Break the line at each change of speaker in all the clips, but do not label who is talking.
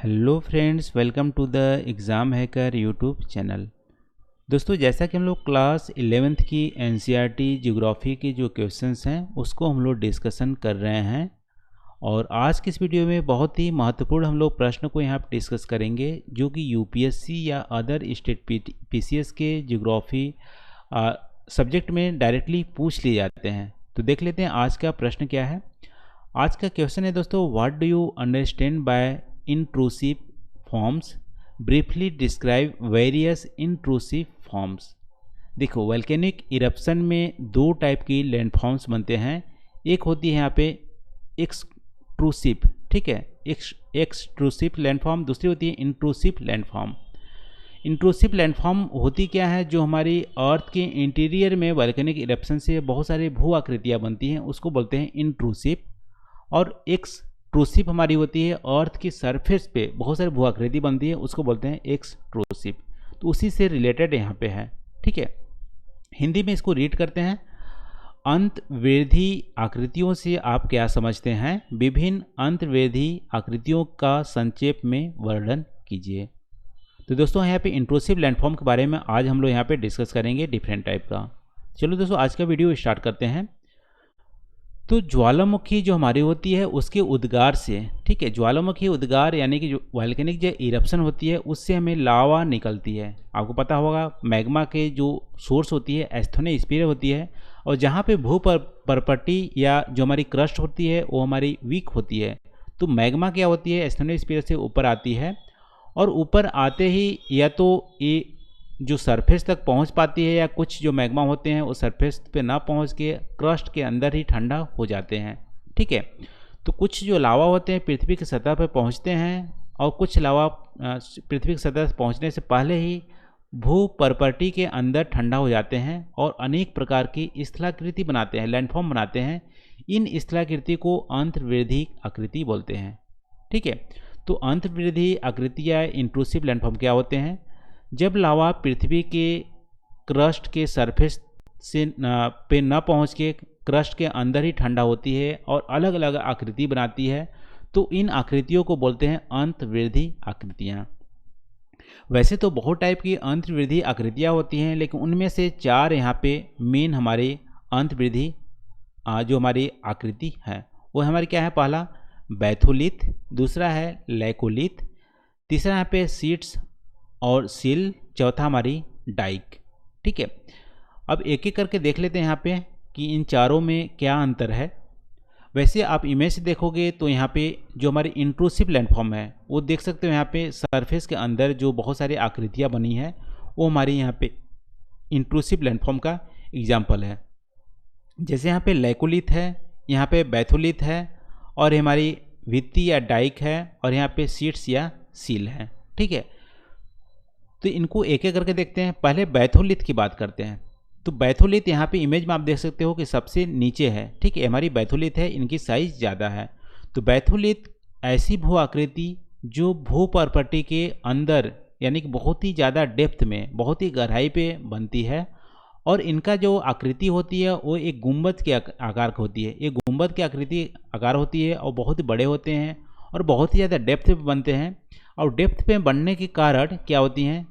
Hello friends, welcome to the exam hacker YouTube channel. दोस्तों, जैसा कि हम लोग क्लास 11th की एनसीईआरटी ज्योग्राफी के जो क्वेश्चंस हैं उसको हम लोग डिस्कशन कर रहे हैं। और आज की इस वीडियो में बहुत ही महत्वपूर्ण हम लोग प्रश्न को यहाँ पर डिस्कस करेंगे जो कि यूपीएससी या अदर स्टेट पीसीएस के ज्योग्राफी सब्जेक्ट में डायरेक्टली पूछ लिए जाते हैं। तो देख लेते हैं आज का प्रश्न क्या है। आज का क्वेश्चन है दोस्तों, what do you understand by intrusive forms, briefly describe various intrusive forms। देखो, वोल्केनिक इरप्शन में दो टाइप की लैंडफॉर्म्स बनते हैं। एक होती है यहाँ पे एक्सट्रूसिव, ठीक है, एक्सट्रूसिव लैंडफॉर्म। दूसरी होती है इंट्रूसिव लैंडफॉर्म। इंट्रूसिव लैंडफॉर्म होती क्या है, जो हमारी अर्थ के इंटीरियर में वोल्केनिक इरप्शन से बहुत सारे भू आकृतियाँ बनती हैं, उसको बोलते हैं इंट्रूसिव। और एक्सट्रूसिव हमारी होती है अर्थ की सरफेस पे बहुत सारी भू आकृति बनती है, उसको बोलते हैं एक्सट्रूसिव। तो उसी से रिलेटेड यहाँ पे है, ठीक है। हिंदी में इसको रीड करते हैं। अंतर्वेधी आकृतियों से आप क्या समझते हैं? विभिन्न अंतर्वेधी आकृतियों का संक्षेप में वर्णन कीजिए। तो दोस्तों, यहाँ पे इंट्रूसिव लैंडफॉर्म के बारे में आज हम लोग यहाँ पे डिस्कस करेंगे, डिफरेंट टाइप का। चलो दोस्तों, आज का वीडियो स्टार्ट करते हैं। तो ज्वालामुखी जो हमारी होती है उसके उद्गार से, ठीक है, ज्वालामुखी उद्गार यानी कि जो वोल्केनिक जो इरप्शन होती है उससे हमें लावा निकलती है। आपको पता होगा मैग्मा के जो सोर्स होती है एस्थोनोस्फीयर होती है, और जहाँ पे भू परपट्टी या जो हमारी क्रस्ट होती है वो हमारी वीक होती है। तो मैग्मा क्या होती है, एस्थोनोस्फीयर से ऊपर आती है, और ऊपर आते ही या तो ये जो सरफेस तक पहुंच पाती है, या कुछ जो मैग्मा होते हैं वो सरफेस पे ना पहुंच के क्रस्ट के अंदर ही ठंडा हो जाते हैं, ठीक है। तो कुछ जो लावा होते हैं पृथ्वी की सतह पर पहुंचते हैं, और कुछ लावा पृथ्वी की सतह से पहुंचने से पहले ही भू परपट्टी के अंदर ठंडा हो जाते हैं और अनेक प्रकार की स्थलाकृति बनाते हैं, लैंडफॉर्म बनाते हैं। इन स्थलाकृति को अंतर्वृद्धि आकृति बोलते हैं, ठीक है। तो अंतर्वृद्धि आकृति या इंट्रूसिव लैंडफॉर्म क्या होते हैं? जब लावा पृथ्वी के क्रस्ट के सरफेस से पे न पहुंच के क्रस्ट के अंदर ही ठंडा होती है और अलग अलग आकृति बनाती है, तो इन आकृतियों को बोलते हैं अंतर्वृद्धि आकृतियाँ। वैसे तो बहुत टाइप की अंतर्वृद्धि आकृतियाँ होती हैं, लेकिन उनमें से चार यहाँ पे मेन हमारी अंतर्वृद्धि जो हमारी आकृति है वो हमारी क्या है? पहला बैथोलिथ, दूसरा है लैकोलिथ, तीसरा यहाँ पे सीट्स और सील, चौथा हमारी डाइक, ठीक है। अब एक एक करके देख लेते हैं यहाँ पे कि इन चारों में क्या अंतर है। वैसे आप इमेज से देखोगे तो यहाँ पे जो हमारी इंट्रूसिव लैंडफॉर्म है वो देख सकते हो, यहाँ पे सरफेस के अंदर जो बहुत सारी आकृतियाँ बनी है वो हमारी यहाँ पे इंट्रूसिव लैंडफॉर्म का एग्जाम्पल है। जैसे यहाँ पे लैकोलिथ है, यहाँ पे बैथोलिथ है, और हमारी भित्ति या डाइक है, और यहाँ पे सीट्स या सील है, ठीक है। तो इनको एक एक करके देखते हैं। पहले बैथोलिथ की बात करते हैं। तो बैथोलिथ यहाँ पे इमेज में आप देख सकते हो कि सबसे नीचे है, ठीक है, हमारी बैथोलिथ है, इनकी साइज ज़्यादा है। तो बैथोलिथ ऐसी भू आकृति जो भू परपट्टी के अंदर यानी कि बहुत ही ज़्यादा डेप्थ में, बहुत ही गहराई पे बनती है, और इनका जो आकृति होती है वो एक गुंबद के आकार की होती है। ये गुंबद की आकृति आकार होती है और बहुत ही बड़े होते हैं और बहुत ही ज़्यादा डेप्थ पे बनते हैं। और डेप्थ पे बनने के कारण क्या होती हैं,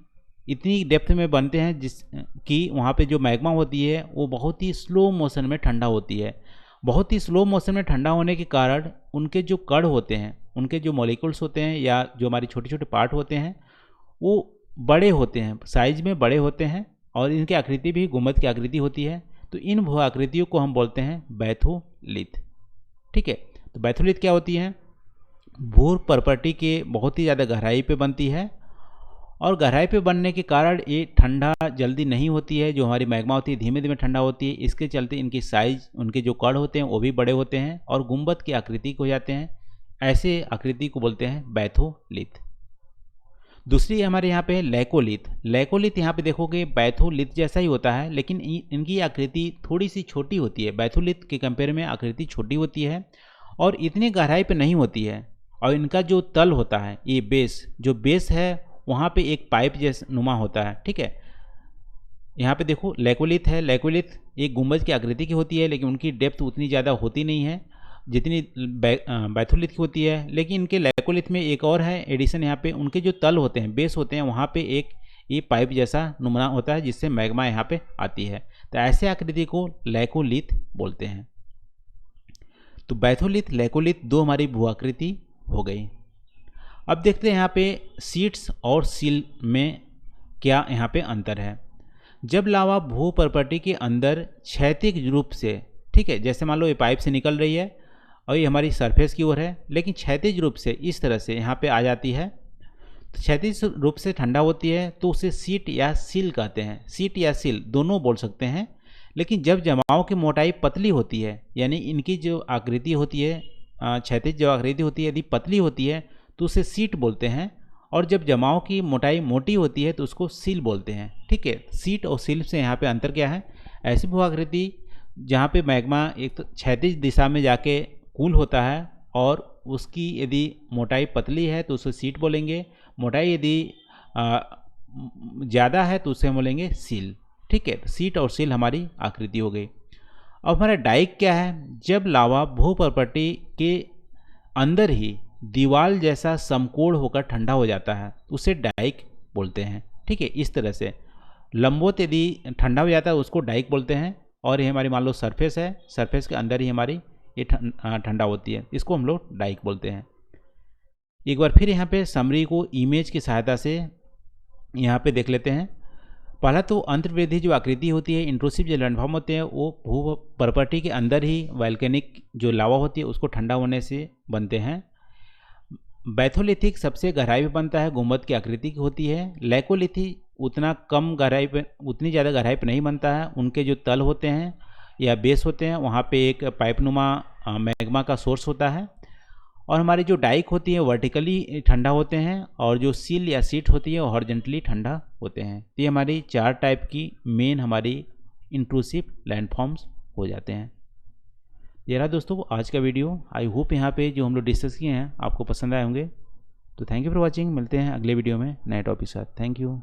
इतनी डेप्थ में बनते हैं जिस कि वहाँ पे जो मैग्मा होती है वो बहुत ही स्लो मोशन में ठंडा होती है। बहुत ही स्लो मोशन में ठंडा होने के कारण उनके जो कण होते हैं, उनके जो मॉलिक्यूल्स होते हैं या जो हमारी छोटे छोटे पार्ट होते हैं वो बड़े होते हैं, साइज में बड़े होते हैं, और इनकी आकृति भी गुंबद की आकृति होती है। तो इन भू आकृतियों को हम बोलते हैं बैथोलिथ, ठीक है। तो बैथोलिथ क्या होती है? भू परपट्टी के बहुत ही ज़्यादा गहराई पे बनती है, और गहराई पे बनने के कारण ये ठंडा जल्दी नहीं होती है। जो हमारी मैग्मा होती है धीमे धीमे ठंडा होती है, इसके चलते इनकी साइज, उनके जो कण होते हैं वो भी बड़े होते हैं और गुंबद की आकृति को जाते हैं। ऐसे आकृति को बोलते हैं बैथोलिथ। दूसरी हमारे यहाँ पे है लैकोलिथ। लैकोलिथ यहाँ पे देखोगे बैथोलिथ जैसा ही होता है, लेकिन इनकी आकृति थोड़ी सी छोटी होती है। बैथोलिथ के कंपेयर में आकृति छोटी होती है और इतनी गहराई पे नहीं होती है। और इनका जो तल होता है, ये बेस, जो बेस है वहाँ पे एक पाइप जैसा नुमा होता है, ठीक है। यहाँ पे देखो लैकोलिथ है, लैकोलिथ एक गुंबज की आकृति की होती है, लेकिन उनकी डेप्थ उतनी ज़्यादा होती नहीं है। जितनी बैथोलिथ की होती है, लेकिन इनके लैकोलिथ में एक और है एडिशन यहाँ पे, उनके जो तल होते हैं, बेस होते हैं, वहाँ पे एक ये पाइप जैसा नुमा होता है जिससे मैग्मा यहाँ पे आती है। तो ऐसे आकृति को लैकोलिथ बोलते हैं। तो बैथोलिथ, लैकोलिथ दो हमारी भू आकृति हो गई। अब देखते हैं यहाँ पे शीट्स और सील में क्या यहाँ पे अंतर है। जब लावा भू प्रॉपर्टी के अंदर क्षैतिज रूप से, ठीक है, जैसे मान लो ये पाइप से निकल रही है और ये हमारी सरफेस की ओर है, लेकिन क्षैतिज रूप से इस तरह से यहाँ पे आ जाती है, तो क्षैतिज रूप से ठंडा होती है तो उसे सीट या सील कहते हैं। सीट या सील दोनों बोल सकते हैं। लेकिन जब जमाव की मोटाई पतली होती है, यानी इनकी जो आकृति होती है, क्षैतिज जो आकृति होती है, यदि पतली होती है तो उसे सीट बोलते हैं, और जब जमाव की मोटाई मोटी होती है तो उसको सील बोलते हैं। ठीक है, सीट और सील से यहाँ पे अंतर क्या है। ऐसी भू आकृति जहाँ पे मैग्मा एक तो क्षैतिज दिशा में जाके कूल होता है और उसकी यदि मोटाई पतली है तो उसे सीट बोलेंगे, मोटाई यदि ज़्यादा है तो उसे हम बोलेंगे सील। ठीक है, सीट और सील हमारी आकृति हो गई। अब हमारा डाइक क्या है। जब लावा भू प्रॉपर्टी के अंदर ही दीवार जैसा समकोण होकर ठंडा हो जाता है, उसे डाइक बोलते हैं। ठीक है, इस तरह से लंबवत यदि ठंडा हो जाता है उसको डाइक बोलते हैं। और ये हमारी मान लो सरफेस है, सरफेस के अंदर ही हमारी ये ठंडा होती है, इसको हम लोग डाइक बोलते हैं। एक बार फिर यहाँ पे समरी को इमेज की सहायता से यहाँ पे देख लेते हैं। पहला तो अंतर्वृद्धि जो आकृति होती है, इंट्रूसिव जो लैंडफॉर्म होते हैं, वो भू प्रॉपर्टी के अंदर ही वैल्केनिक जो लावा होती है उसको ठंडा होने से बनते हैं। बैथोलिथिक सबसे गहराई पे बनता है, गुंबद की आकृति की होती है। लैकोलिथिक उतना कम गहराई पे, उतनी ज़्यादा गहराई पे नहीं बनता है। उनके जो तल होते हैं या बेस होते हैं वहाँ पे एक पाइपनुमा मैग्मा का सोर्स होता है। और हमारी जो डाइक होती है वर्टिकली ठंडा होते हैं, और जो सील या सीट होती है वो हॉरिजॉन्टली ठंडा होते हैं। तो ये हमारी 4 टाइप की मेन हमारी इंट्रूसिव लैंडफॉर्म्स हो जाते हैं। ये रहा दोस्तों आज का वीडियो। आई होप यहाँ पे जो हम लोग डिस्कस किए हैं आपको पसंद आए होंगे। तो थैंक यू फॉर वॉचिंग। मिलते हैं अगले वीडियो में नए टॉपिक के साथ। Thank you.